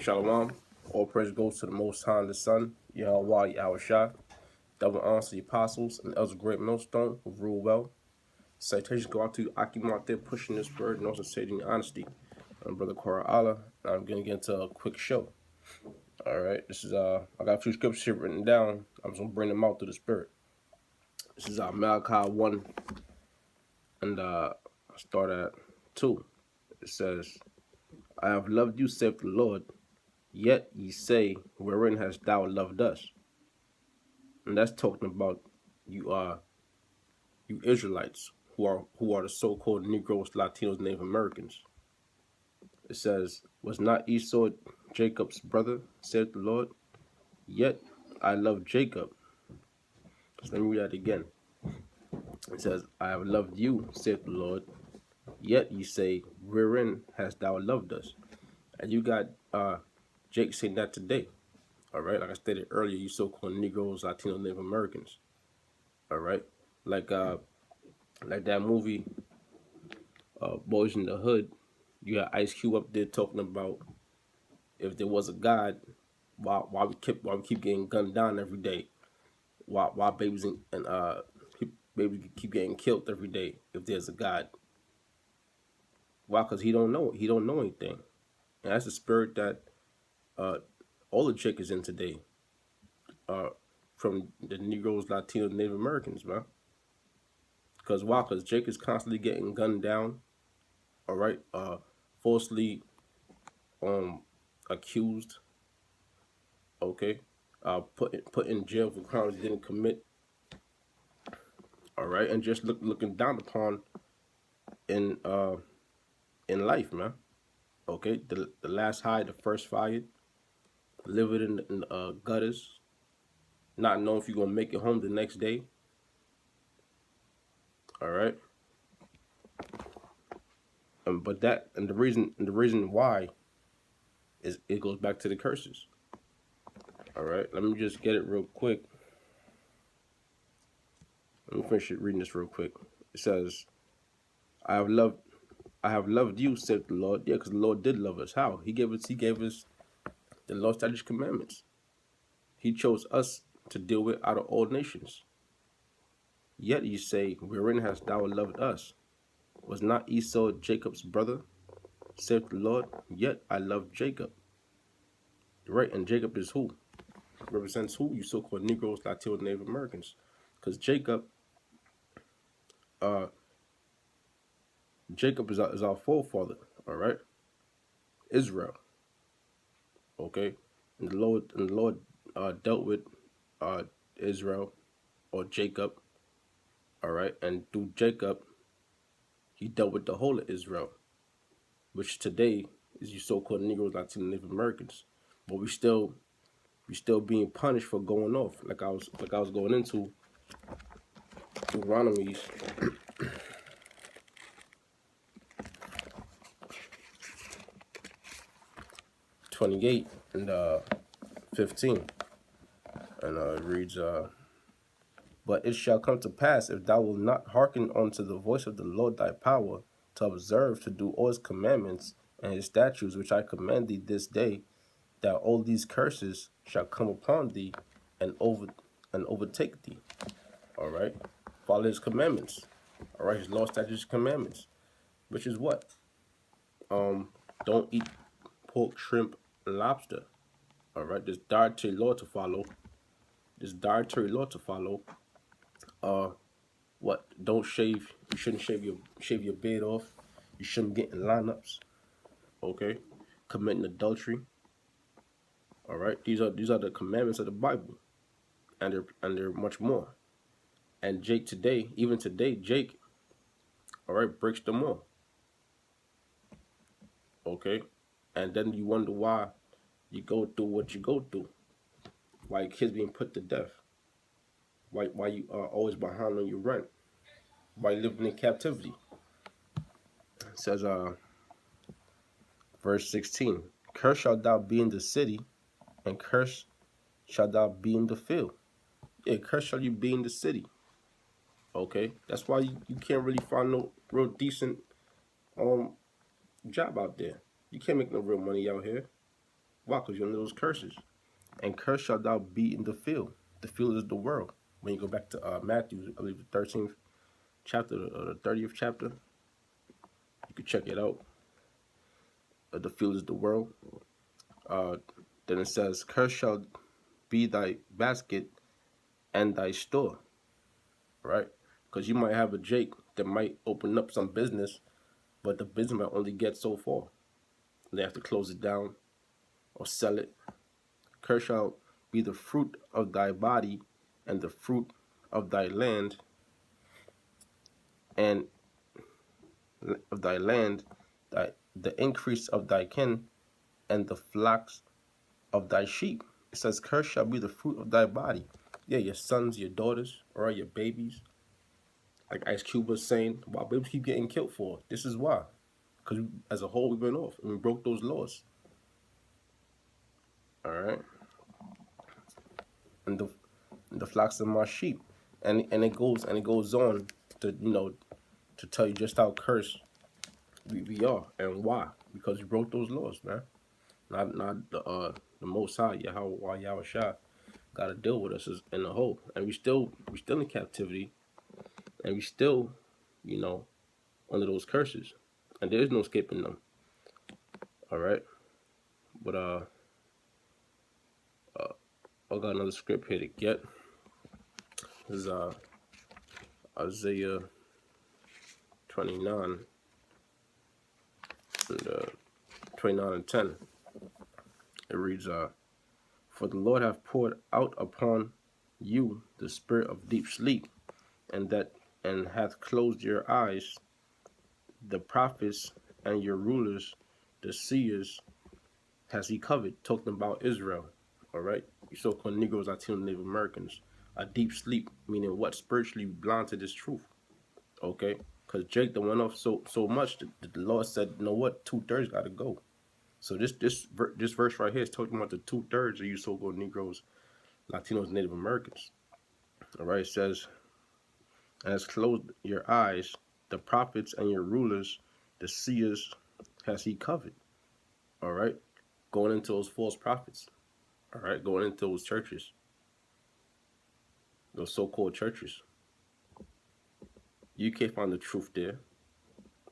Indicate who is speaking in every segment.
Speaker 1: Shalom. All praise goes to the Most High and the Son, Yahweh Yahushua, double honors to the apostles, and Elder Great Millstone who rule well. Citations go out to Akim out there pushing this word and also stating honesty. I'm Brother Korah Allah, and I'm going to get into a quick show. Alright, this is, I got a few scriptures here written down. I'm just going to bring them out through the Spirit. This is Malachi 1, and I start at 2. It says, I have loved you, saith the Lord, yet ye say, wherein hast thou loved us? And that's talking about you Israelites who are the so-called Negroes, Latinos, Native Americans. It says, was not Esau Jacob's brother, saith the Lord? Yet I love Jacob. So let me read that again. It says, I have loved you, saith the Lord. Yet ye say, wherein hast thou loved us? And you got Jake saying that today. All right, like I stated earlier, you so-called Negroes, Latinos, Native Americans. All right, like that movie, Boys in the Hood. You got Ice Cube up there talking about if there was a God, why we keep getting gunned down every day, why babies and babies keep getting killed every day if there's a God. Why? Because he don't know anything, and that's the spirit that all the Jake is in today. From the Negroes, Latinos, Native Americans, man. Because why? Because Jake is constantly getting gunned down. All right, falsely accused. Okay, put in jail for crimes he didn't commit. All right, and just looking down upon in life, man. Okay, the last high, the first fire, living in gutters, not knowing if you're gonna make it home the next day. All right, but the reason why is it goes back to the curses. All right, let me just get it real quick. Let me finish reading this real quick. It says, I have loved you, said the Lord. Yeah, because the Lord did love us. How? He gave us the law, statutes, commandments. He chose us to deal with out of all nations. Yet you say, wherein hast thou loved us? Was not Esau Jacob's brother, saith the Lord? Yet I love Jacob. Right, and Jacob is who? Represents who? You so-called Negroes, Latinos, Native Americans. Because Jacob is our forefather, all right? Israel, okay? And the Lord dealt with Israel or Jacob, all right? And through Jacob, he dealt with the whole of Israel, which today is you so-called Negroes, Latino, Native Americans. But we still being punished for going off, like I was going into Deuteronomy 28 and 15, and it reads, but it shall come to pass, if thou wilt not hearken unto the voice of the Lord thy power, to observe to do all his commandments and his statutes which I command thee this day, that all these curses shall come upon thee and overtake thee. All right, follow his commandments. All right, his law, statutes, commandments, which is what? Don't eat pork, shrimp, lobster. All right, this dietary law to follow. What? Don't shave. You shouldn't shave your beard off. You shouldn't get in lineups. Okay, committing adultery. All right, these are the commandments of the Bible, and they're much more. And Jake today, even today, Jake, all right, breaks them all. Okay, and then you wonder why you go through what you go through. Why your kids being put to death. Why you are always behind on your rent. Why you living in captivity. It says, verse 16, cursed shalt thou be in the city, and cursed shalt thou be in the field. Yeah, cursed shall you be in the city. Okay, that's why you can't really find no real decent job out there. You can't make no real money out here. Why? Because you're under those curses. And cursed shalt thou be in the field. The field is the world. When you go back to Matthew, I believe the 13th chapter or the 30th chapter, you can check it out. The field is the world. Uh, then it says, cursed shall be thy basket and thy store, right? Because you might have a Jake that might open up some business, but the business might only get so far. They have to close it down or sell it. Cursed shall be the fruit of thy body and the fruit of thy land and of thy land, the increase of thy kin and the flocks of thy sheep. It says, cursed shall be the fruit of thy body. Yeah, your sons, your daughters, or your babies. Like Ice Cube was saying, why babies keep getting killed for? This is why. Because as a whole, we went off and we broke those laws. All right. And the flocks of my sheep. And it goes on to to tell you just how cursed we are and why. Because we broke those laws, man. Not the Most High, Yahweh Shai, got to deal with us in the whole, and we still in captivity, and we still, under those curses, and there is no escaping them. All right, but I got another script here to get. This is Isaiah 29 and 29 and 10. It reads, "For the Lord hath poured out upon you the spirit of deep sleep, and hath closed your eyes, the prophets and your rulers, the seers, has he covered," talking about Israel. All right, you so-called Negroes, Latino, Native Americans, a deep sleep, meaning what? Spiritually blind to this truth. Okay, because Jake that went off so much that the Lord said, you know what, 2/3 got to go. So this verse right here is talking about the 2/3 of you so-called Negroes, Latinos, Native Americans. All right, it says, "And has closed your eyes, the prophets and your rulers, the seers, has he covered." All right, going into those false prophets. All right, going into those churches, those so-called churches. You can't find the truth there.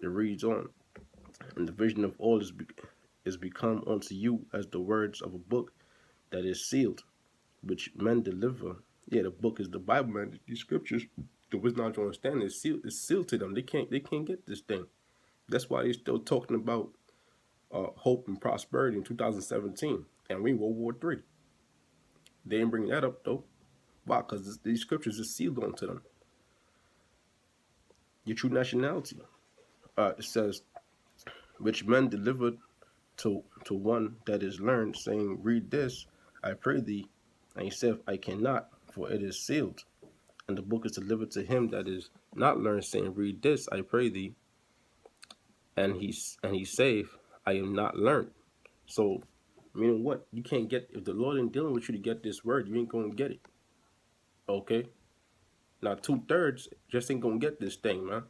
Speaker 1: It reads on, "And the vision of all is become unto you as the words of a book that is sealed, which men deliver." Yeah, the book is the Bible, man. These scriptures, the wisdom knowledge understanding is sealed to them. They can't get this thing. That's why they're still talking about hope and prosperity in 2017, and we in World War III. They didn't bring that up though. Why? Because these scriptures are sealed onto them. Your true nationality. It says, "Which men delivered to one that is learned, saying, Read this, I pray thee. And he said, I cannot, for it is sealed. And the book is delivered to him that is not learned, saying, Read this, I pray thee. And he saith, I am not learned." So, meaning what? You can't get, if the Lord ain't dealing with you to get this word, you ain't going to get it. Okay? Now, 2/3 just ain't going to get this thing, man.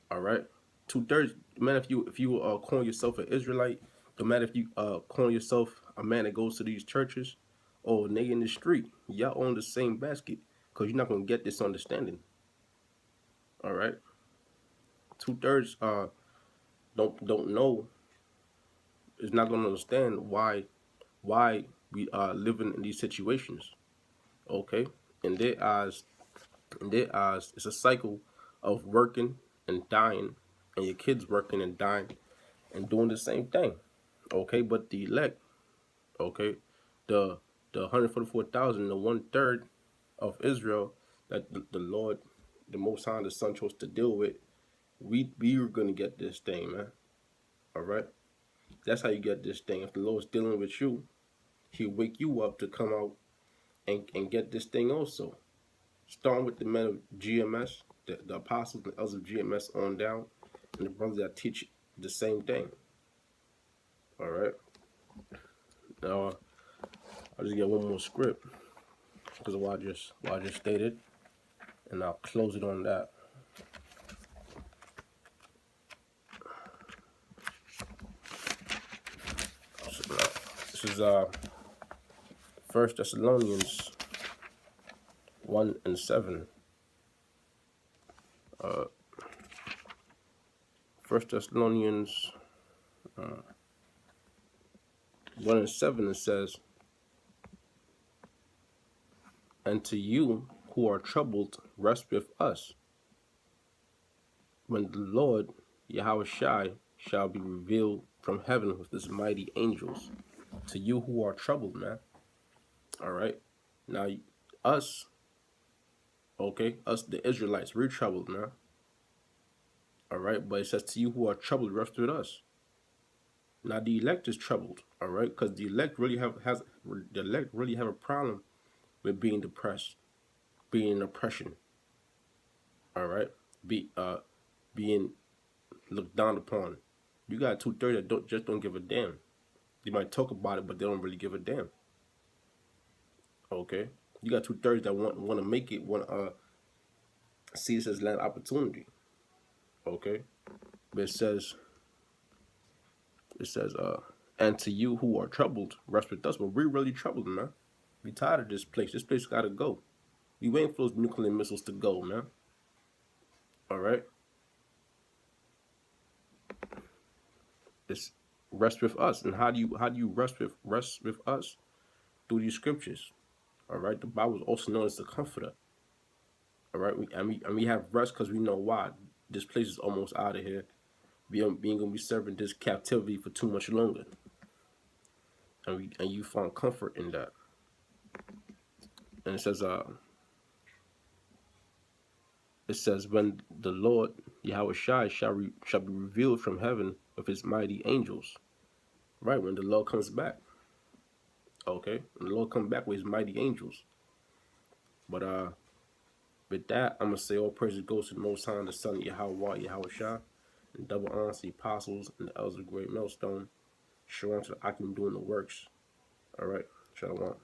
Speaker 1: All right? 2/3, man, if you calling yourself an Israelite, no matter if you calling yourself a man that goes to these churches or a nigga in the street, y'all own the same basket, because you're not going to get this understanding. All right? 2/3 don't know, is not going to understand why we are living in these situations. Okay? In their eyes, it's a cycle of working and dying, and your kids working and dying and doing the same thing. Okay, but the elect, okay, the 144,000, the 1/3 of Israel that the Lord, the Most High, the Son chose to deal with, we are gonna get this thing, man. All right, that's how you get this thing. If the Lord's dealing with you, He'll wake you up to come out and get this thing also. Starting with the men of GMS, the apostles and elders of GMS on down, and the brothers that teach the same thing. All right. Now, I'll just get one more script because of what I just stated, and I'll close it on that. This is 1 Thessalonians 1:7. 1 Thessalonians 1:7, it says, "And to you who are troubled, rest with us, when the Lord Yahushai shall be revealed from heaven with his mighty angels." To you who are troubled, man. All right. Now, us, okay, us the Israelites, we're troubled now. All right, but it says, "To you who are troubled, rest with us." Now, the elect is troubled. All right, because the elect really have a problem with being depressed, being in oppression. All right, being looked down upon. You got 2/3 that don't give a damn. They might talk about it, but they don't really give a damn. Okay, you got 2/3 that want to make it, want see this as land opportunity. Okay, but it says, "And to you who are troubled, rest with us." But we're really troubled, man. We tired of this place. This place gotta go. We waiting for those nuclear missiles to go, man. All right. It's rest with us, and how do you rest with us? Through these scriptures. All right. The Bible is also known as the Comforter. All right. We have rest because we know why. This place is almost out of here. We ain't gonna be serving this captivity for too much longer. And you find comfort in that. And it says, "When the Lord Yahushai shall be revealed from heaven with his mighty angels." Right, when the Lord comes back. Okay, when the Lord comes back with his mighty angels. But with that, I'm gonna say all praises goes to the Most High, the Son of Yahushai, and double honor to the apostles and the elders of the great millstone. Shalom to the Akim doing the works. All right, shalom.